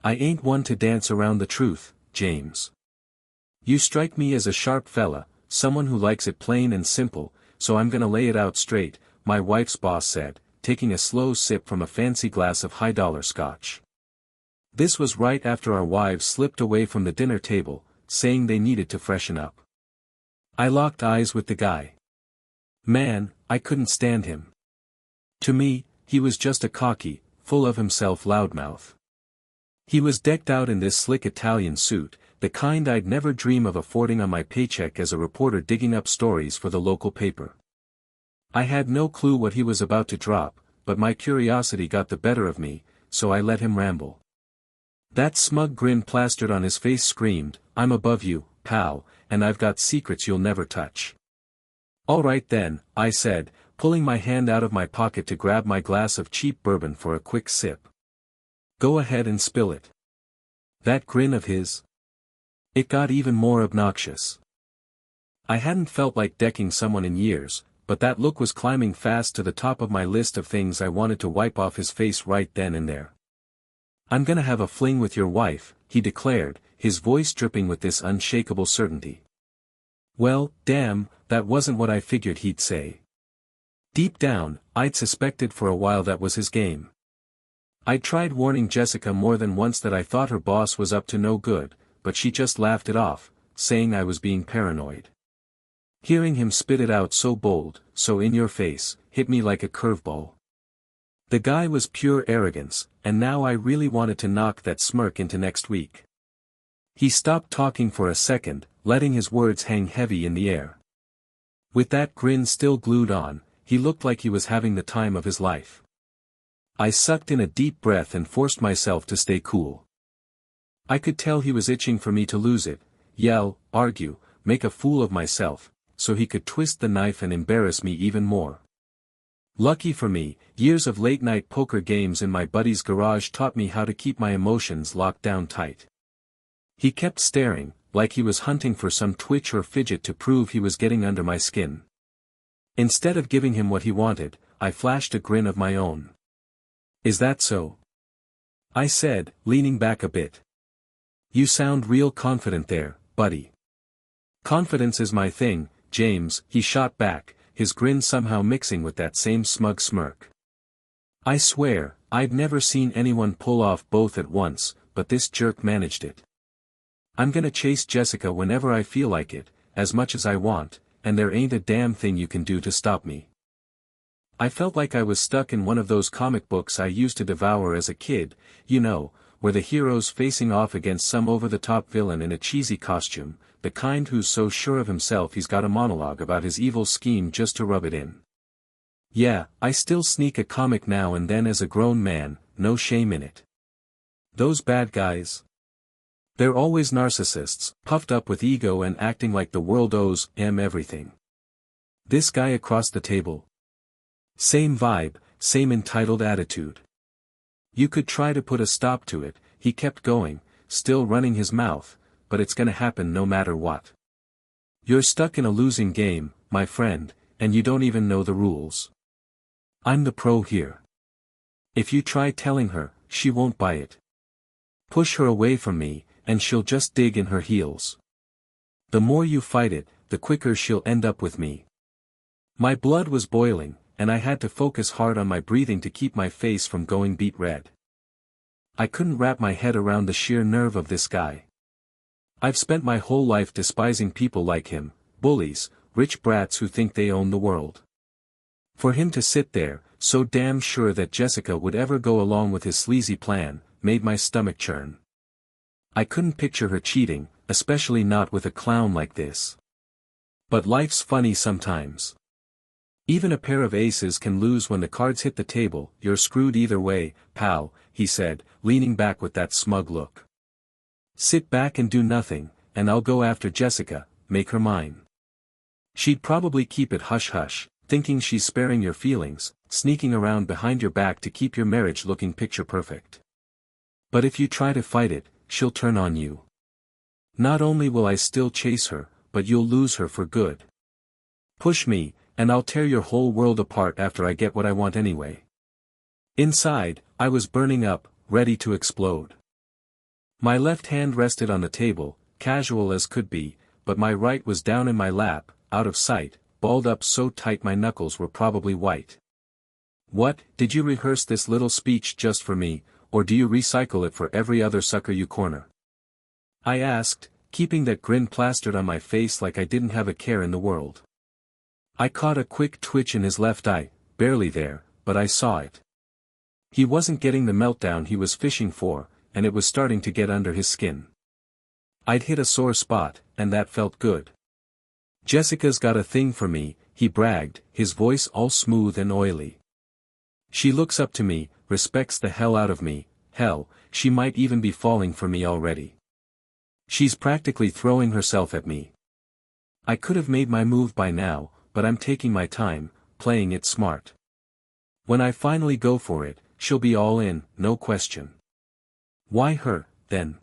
I ain't one to dance around the truth, James. You strike me as a sharp fella, someone who likes it plain and simple, so I'm gonna lay it out straight, my wife's boss said, taking a slow sip from a fancy glass of high-dollar scotch. This was right after our wives slipped away from the dinner table, saying they needed to freshen up. I locked eyes with the guy. Man, I couldn't stand him. To me, he was just a cocky, full of himself loudmouth. He was decked out in this slick Italian suit, the kind I'd never dream of affording on my paycheck as a reporter digging up stories for the local paper. I had no clue what he was about to drop, but my curiosity got the better of me, so I let him ramble. That smug grin plastered on his face screamed, "I'm above you, pal, and I've got secrets you'll never touch." "All right then," I said, pulling my hand out of my pocket to grab my glass of cheap bourbon for a quick sip. "Go ahead and spill it." That grin of his. It got even more obnoxious. I hadn't felt like decking someone in years, but that look was climbing fast to the top of my list of things I wanted to wipe off his face right then and there. "I'm gonna have a fling with your wife," he declared, his voice dripping with this unshakable certainty. Well, damn, that wasn't what I figured he'd say. Deep down, I'd suspected for a while that was his game. I'd tried warning Jessica more than once that I thought her boss was up to no good, but she just laughed it off, saying I was being paranoid. Hearing him spit it out so bold, so in your face, hit me like a curveball. The guy was pure arrogance, and now I really wanted to knock that smirk into next week. He stopped talking for a second, letting his words hang heavy in the air. With that grin still glued on, he looked like he was having the time of his life. I sucked in a deep breath and forced myself to stay cool. I could tell he was itching for me to lose it, yell, argue, make a fool of myself, so he could twist the knife and embarrass me even more. Lucky for me, years of late-night poker games in my buddy's garage taught me how to keep my emotions locked down tight. He kept staring, like he was hunting for some twitch or fidget to prove he was getting under my skin. Instead of giving him what he wanted, I flashed a grin of my own. "Is that so?" I said, leaning back a bit. "You sound real confident there, buddy." "Confidence is my thing, James," he shot back, his grin somehow mixing with that same smug smirk. I swear, I've never seen anyone pull off both at once, but this jerk managed it. "I'm gonna chase Jessica whenever I feel like it, as much as I want, and there ain't a damn thing you can do to stop me." I felt like I was stuck in one of those comic books I used to devour as a kid, you know, where the hero's facing off against some over-the-top villain in a cheesy costume, the kind who's so sure of himself he's got a monologue about his evil scheme just to rub it in. Yeah, I still sneak a comic now and then as a grown man, no shame in it. Those bad guys. They're always narcissists, puffed up with ego and acting like the world owes them everything. This guy across the table. Same vibe, same entitled attitude. You could try to put a stop to it, he kept going, still running his mouth, but it's gonna happen no matter what. You're stuck in a losing game, my friend, and you don't even know the rules. I'm the pro here. If you try telling her, she won't buy it. Push her away from me, and she'll just dig in her heels. The more you fight it, the quicker she'll end up with me. My blood was boiling, and I had to focus hard on my breathing to keep my face from going beet red. I couldn't wrap my head around the sheer nerve of this guy. I've spent my whole life despising people like him, bullies, rich brats who think they own the world. For him to sit there, so damn sure that Jessica would ever go along with his sleazy plan, made my stomach churn. I couldn't picture her cheating, especially not with a clown like this. But life's funny sometimes. Even a pair of aces can lose when the cards hit the table. "You're screwed either way, pal," he said, leaning back with that smug look. "Sit back and do nothing, and I'll go after Jessica, make her mine. She'd probably keep it hush-hush, thinking she's sparing your feelings, sneaking around behind your back to keep your marriage looking picture-perfect. But if you try to fight it, she'll turn on you. Not only will I still chase her, but you'll lose her for good. Push me, and I'll tear your whole world apart after I get what I want anyway." Inside, I was burning up, ready to explode. My left hand rested on the table, casual as could be, but my right was down in my lap, out of sight, balled up so tight my knuckles were probably white. What, did you rehearse this little speech just for me, or do you recycle it for every other sucker you corner? I asked, keeping that grin plastered on my face like I didn't have a care in the world. I caught a quick twitch in his left eye, barely there, but I saw it. He wasn't getting the meltdown he was fishing for, and it was starting to get under his skin. I'd hit a sore spot, and that felt good. Jessica's got a thing for me, he bragged, his voice all smooth and oily. She looks up to me, respects the hell out of me, hell, she might even be falling for me already. She's practically throwing herself at me. I could have made my move by now, but I'm taking my time, playing it smart. When I finally go for it, she'll be all in, no question. Why her, then?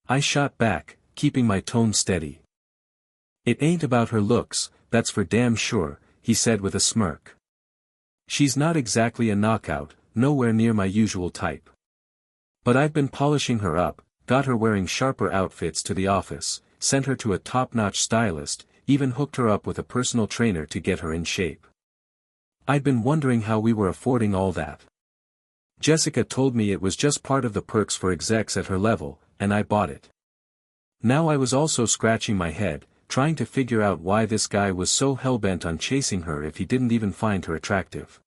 I shot back, keeping my tone steady. It ain't about her looks, that's for damn sure, he said with a smirk. She's not exactly a knockout, nowhere near my usual type. But I've been polishing her up, got her wearing sharper outfits to the office, sent her to a top-notch stylist, even hooked her up with a personal trainer to get her in shape. I'd been wondering how we were affording all that. Jessica told me it was just part of the perks for execs at her level, and I bought it. Now I was also scratching my head, trying to figure out why this guy was so hell-bent on chasing her if he didn't even find her attractive.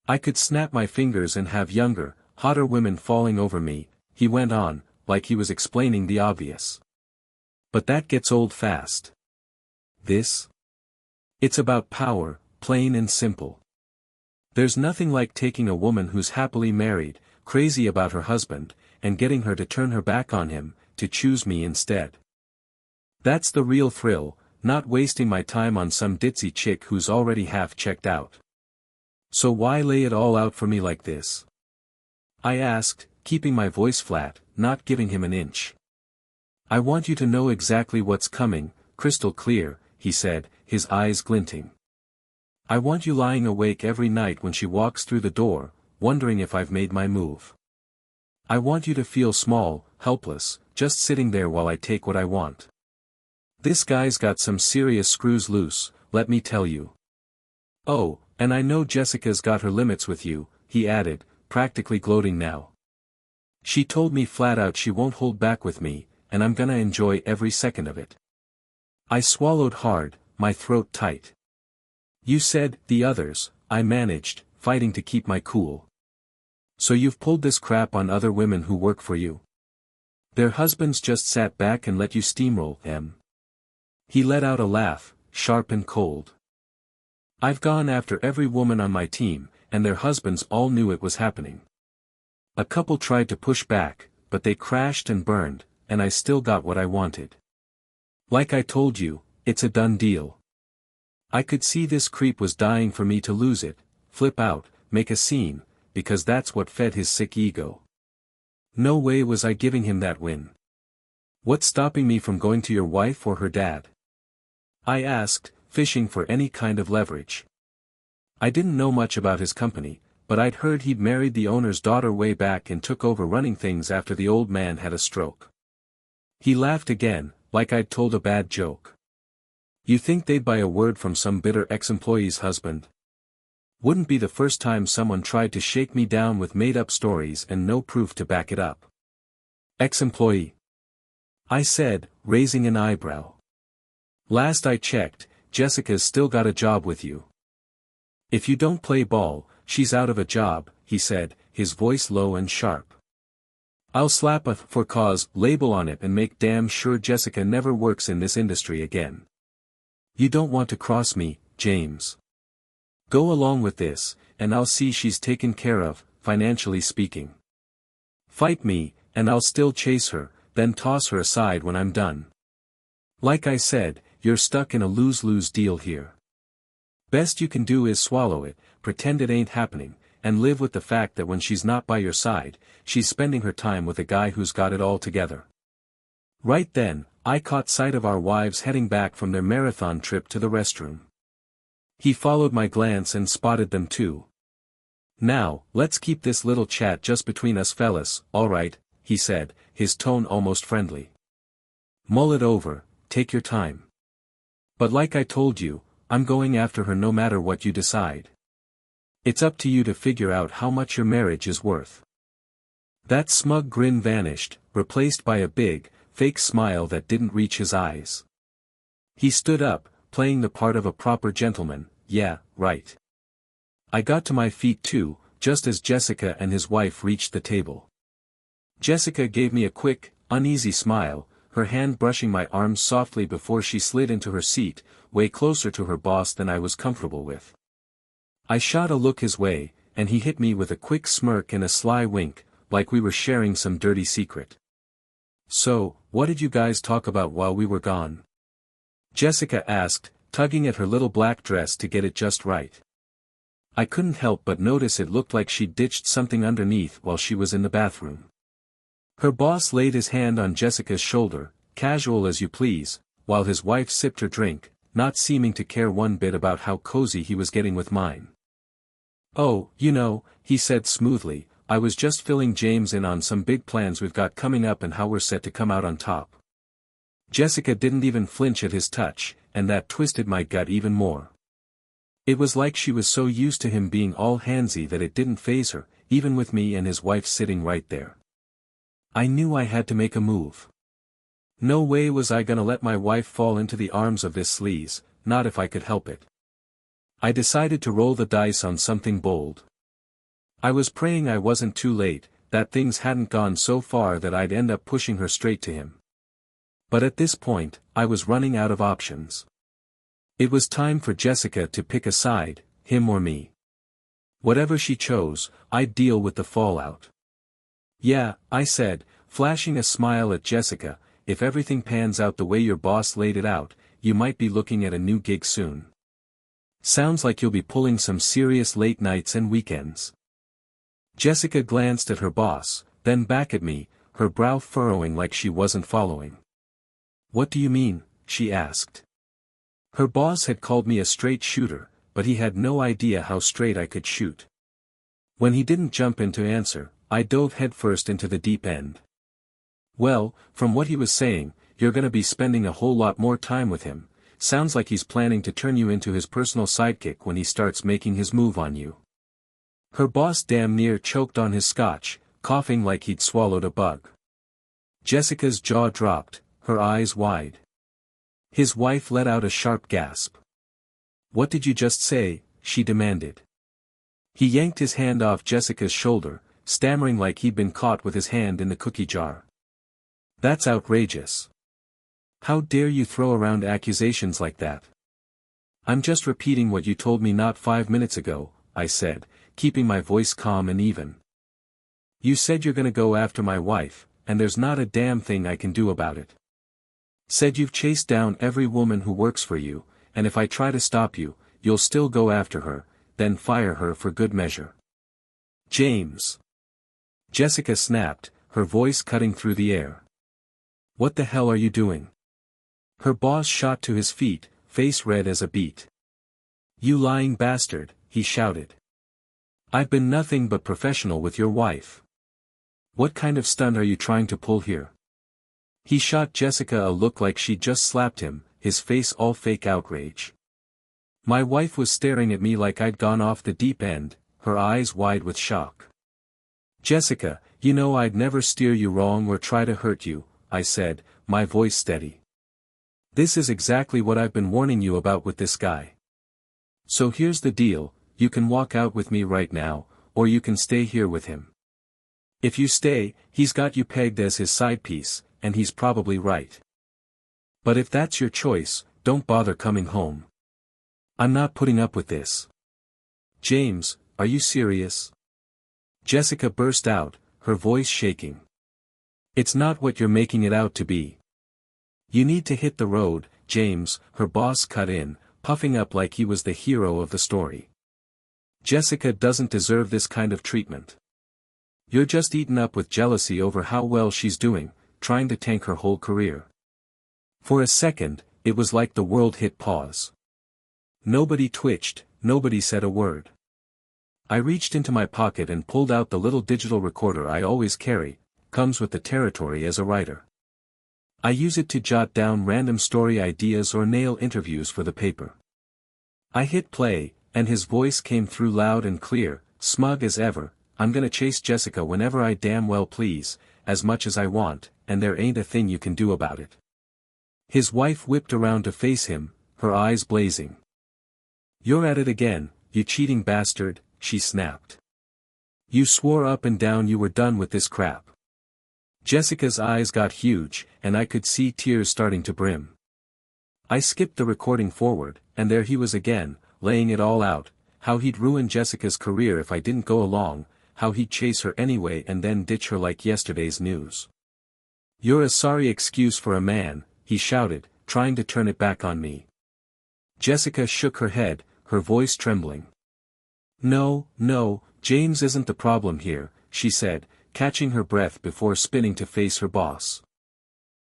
I could snap my fingers and have younger, hotter women falling over me, he went on, like he was explaining the obvious. But that gets old fast. This? It's about power, plain and simple. There's nothing like taking a woman who's happily married, crazy about her husband, and getting her to turn her back on him, to choose me instead. That's the real thrill, not wasting my time on some ditzy chick who's already half checked out. So why lay it all out for me like this? I asked, keeping my voice flat, not giving him an inch. I want you to know exactly what's coming, crystal clear, he said, his eyes glinting. I want you lying awake every night when she walks through the door, wondering if I've made my move. I want you to feel small, helpless, just sitting there while I take what I want. This guy's got some serious screws loose, let me tell you. Oh, and I know Jessica's got her limits with you, he added, practically gloating now. She told me flat out she won't hold back with me, and I'm gonna enjoy every second of it. I swallowed hard, my throat tight. You said, the others, I managed, fighting to keep my cool. So you've pulled this crap on other women who work for you? Their husbands just sat back and let you steamroll them? He let out a laugh, sharp and cold. I've gone after every woman on my team, and their husbands all knew it was happening. A couple tried to push back, but they crashed and burned, and I still got what I wanted. Like I told you, it's a done deal. I could see this creep was dying for me to lose it, flip out, make a scene, because that's what fed his sick ego. No way was I giving him that win. What's stopping me from going to your wife or her dad? I asked, fishing for any kind of leverage. I didn't know much about his company, but I'd heard he'd married the owner's daughter way back and took over running things after the old man had a stroke. He laughed again, like I'd told a bad joke. You think they'd buy a word from some bitter ex-employee's husband? Wouldn't be the first time someone tried to shake me down with made-up stories and no proof to back it up. Ex-employee? I said, raising an eyebrow. Last I checked, Jessica's still got a job with you. If you don't play ball, she's out of a job, he said, his voice low and sharp. I'll slap a "for cause" label on it and make damn sure Jessica never works in this industry again. You don't want to cross me, James. Go along with this, and I'll see she's taken care of, financially speaking. Fight me, and I'll still chase her, then toss her aside when I'm done. Like I said, you're stuck in a lose-lose deal here. Best you can do is swallow it, pretend it ain't happening, and live with the fact that when she's not by your side, she's spending her time with a guy who's got it all together. Right then, I caught sight of our wives heading back from their marathon trip to the restroom. He followed my glance and spotted them too. Now, let's keep this little chat just between us fellas, alright, he said, his tone almost friendly. Mull it over, take your time. But like I told you, I'm going after her no matter what you decide. It's up to you to figure out how much your marriage is worth. That smug grin vanished, replaced by a big, fake smile that didn't reach his eyes. He stood up, playing the part of a proper gentleman. Yeah, right. I got to my feet too, just as Jessica and his wife reached the table. Jessica gave me a quick, uneasy smile, her hand brushing my arm softly before she slid into her seat, way closer to her boss than I was comfortable with. I shot a look his way, and he hit me with a quick smirk and a sly wink, like we were sharing some dirty secret. So, what did you guys talk about while we were gone? Jessica asked, tugging at her little black dress to get it just right. I couldn't help but notice it looked like she'd ditched something underneath while she was in the bathroom. Her boss laid his hand on Jessica's shoulder, casual as you please, while his wife sipped her drink, not seeming to care one bit about how cozy he was getting with mine. Oh, you know, he said smoothly, I was just filling James in on some big plans we've got coming up and how we're set to come out on top. Jessica didn't even flinch at his touch, and that twisted my gut even more. It was like she was so used to him being all handsy that it didn't faze her, even with me and his wife sitting right there. I knew I had to make a move. No way was I gonna let my wife fall into the arms of this sleaze, not if I could help it. I decided to roll the dice on something bold. I was praying I wasn't too late, that things hadn't gone so far that I'd end up pushing her straight to him. But at this point, I was running out of options. It was time for Jessica to pick a side, him or me. Whatever she chose, I'd deal with the fallout. Yeah, I said, flashing a smile at Jessica, if everything pans out the way your boss laid it out, you might be looking at a new gig soon. Sounds like you'll be pulling some serious late nights and weekends. Jessica glanced at her boss, then back at me, her brow furrowing like she wasn't following. What do you mean? She asked. Her boss had called me a straight shooter, but he had no idea how straight I could shoot. When he didn't jump in to answer, I dove headfirst into the deep end. Well, from what he was saying, you're gonna be spending a whole lot more time with him. Sounds like he's planning to turn you into his personal sidekick when he starts making his move on you. Her boss damn near choked on his scotch, coughing like he'd swallowed a bug. Jessica's jaw dropped, her eyes wide. His wife let out a sharp gasp. What did you just say? She demanded. He yanked his hand off Jessica's shoulder, stammering like he'd been caught with his hand in the cookie jar. That's outrageous. How dare you throw around accusations like that? I'm just repeating what you told me not 5 minutes ago, I said, keeping my voice calm and even. You said you're gonna go after my wife, and there's not a damn thing I can do about it. Said you've chased down every woman who works for you, and if I try to stop you, you'll still go after her, then fire her for good measure. James. Jessica snapped, her voice cutting through the air. What the hell are you doing? Her boss shot to his feet, face red as a beet. You lying bastard, he shouted. I've been nothing but professional with your wife. What kind of stunt are you trying to pull here? He shot Jessica a look like she'd just slapped him, his face all fake outrage. My wife was staring at me like I'd gone off the deep end, her eyes wide with shock. Jessica, you know I'd never steer you wrong or try to hurt you, I said, my voice steady. This is exactly what I've been warning you about with this guy. So here's the deal, you can walk out with me right now, or you can stay here with him. If you stay, he's got you pegged as his side piece, and he's probably right. But if that's your choice, don't bother coming home. I'm not putting up with this. James, are you serious? Jessica burst out, her voice shaking. It's not what you're making it out to be. You need to hit the road, James, her boss cut in, puffing up like he was the hero of the story. Jessica doesn't deserve this kind of treatment. You're just eaten up with jealousy over how well she's doing, trying to tank her whole career. For a second, it was like the world hit pause. Nobody twitched, nobody said a word. I reached into my pocket and pulled out the little digital recorder I always carry, comes with the territory as a writer. I use it to jot down random story ideas or nail interviews for the paper. I hit play, and his voice came through loud and clear, smug as ever. I'm gonna chase Jessica whenever I damn well please, as much as I want, and there ain't a thing you can do about it. His wife whipped around to face him, her eyes blazing. You're at it again, you cheating bastard, she snapped. You swore up and down you were done with this crap. Jessica's eyes got huge, and I could see tears starting to brim. I skipped the recording forward, and there he was again, laying it all out, how he'd ruin Jessica's career if I didn't go along, how he'd chase her anyway and then ditch her like yesterday's news. You're a sorry excuse for a man, he shouted, trying to turn it back on me. Jessica shook her head, her voice trembling. No, James isn't the problem here, she said, catching her breath before spinning to face her boss.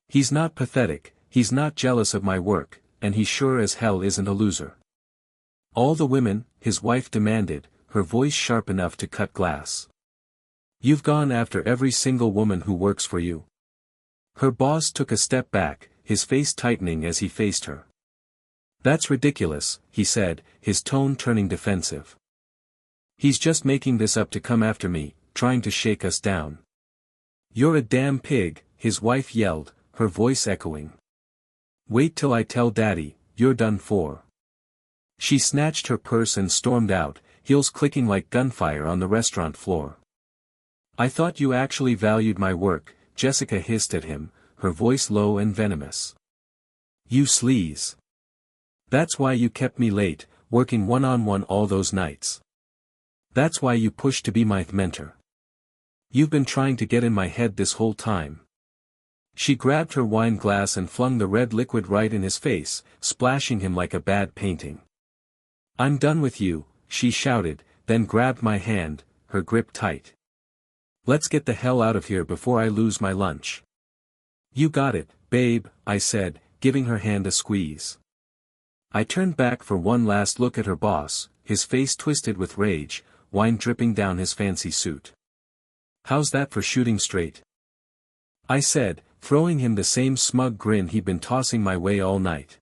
He's not pathetic, he's not jealous of my work, and he sure as hell isn't a loser. All the women, his wife demanded, her voice sharp enough to cut glass. You've gone after every single woman who works for you. Her boss took a step back, his face tightening as he faced her. That's ridiculous, he said, his tone turning defensive. He's just making this up to come after me, trying to shake us down. You're a damn pig, his wife yelled, her voice echoing. Wait till I tell Daddy, you're done for. She snatched her purse and stormed out, heels clicking like gunfire on the restaurant floor. I thought you actually valued my work, Jessica hissed at him, her voice low and venomous. You sleaze. That's why you kept me late, working one-on-one all those nights. That's why you pushed to be my mentor. You've been trying to get in my head this whole time. She grabbed her wine glass and flung the red liquid right in his face, splashing him like a bad painting. I'm done with you, she shouted, then grabbed my hand, her grip tight. Let's get the hell out of here before I lose my lunch. You got it, babe, I said, giving her hand a squeeze. I turned back for one last look at her boss, his face twisted with rage, wine dripping down his fancy suit. How's that for shooting straight? I said, throwing him the same smug grin he'd been tossing my way all night.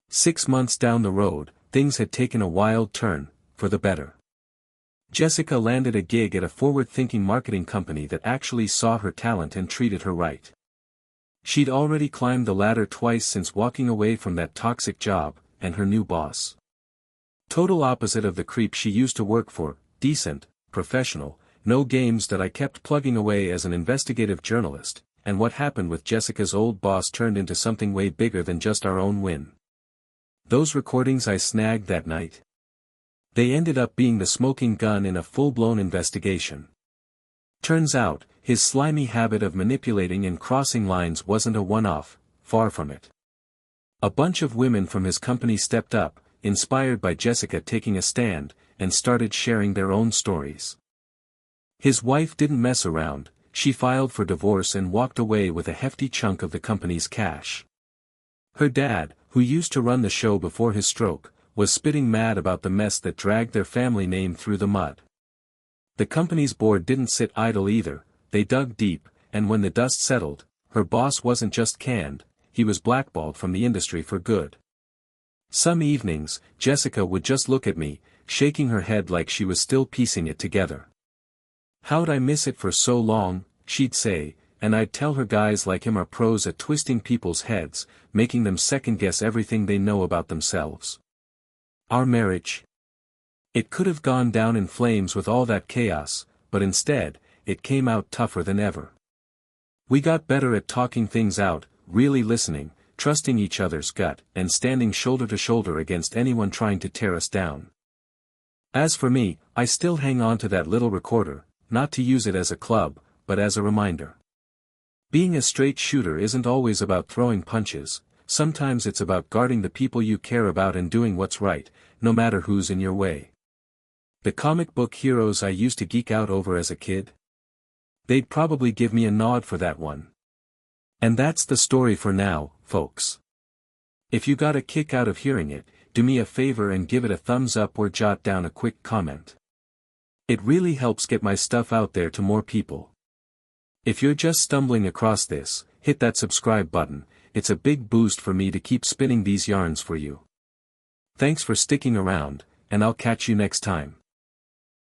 6 months down the road, things had taken a wild turn, for the better. Jessica landed a gig at a forward-thinking marketing company that actually saw her talent and treated her right. She'd already climbed the ladder twice since walking away from that toxic job, and her new boss. Total opposite of the creep she used to work for, decent, professional, no games that I kept plugging away as an investigative journalist, and what happened with Jessica's old boss turned into something way bigger than just our own win. Those recordings I snagged that night. They ended up being the smoking gun in a full-blown investigation. Turns out, his slimy habit of manipulating and crossing lines wasn't a one-off, far from it. A bunch of women from his company stepped up, inspired by Jessica taking a stand, and started sharing their own stories. His wife didn't mess around, she filed for divorce and walked away with a hefty chunk of the company's cash. Her dad, who used to run the show before his stroke, was spitting mad about the mess that dragged their family name through the mud. The company's board didn't sit idle either, they dug deep, and when the dust settled, her boss wasn't just canned, he was blackballed from the industry for good. Some evenings, Jessica would just look at me, shaking her head like she was still piecing it together. How'd I miss it for so long, she'd say, and I'd tell her guys like him are pros at twisting people's heads, making them second-guess everything they know about themselves. Our marriage. It could have gone down in flames with all that chaos, but instead, it came out tougher than ever. We got better at talking things out, really listening, trusting each other's gut, and standing shoulder to shoulder against anyone trying to tear us down. As for me, I still hang on to that little recorder, not to use it as a club, but as a reminder. Being a straight shooter isn't always about throwing punches, sometimes it's about guarding the people you care about and doing what's right, no matter who's in your way. The comic book heroes I used to geek out over as a kid? They'd probably give me a nod for that one. And that's the story for now, folks. If you got a kick out of hearing it, do me a favor and give it a thumbs up or jot down a quick comment. It really helps get my stuff out there to more people. If you're just stumbling across this, hit that subscribe button, it's a big boost for me to keep spinning these yarns for you. Thanks for sticking around, and I'll catch you next time.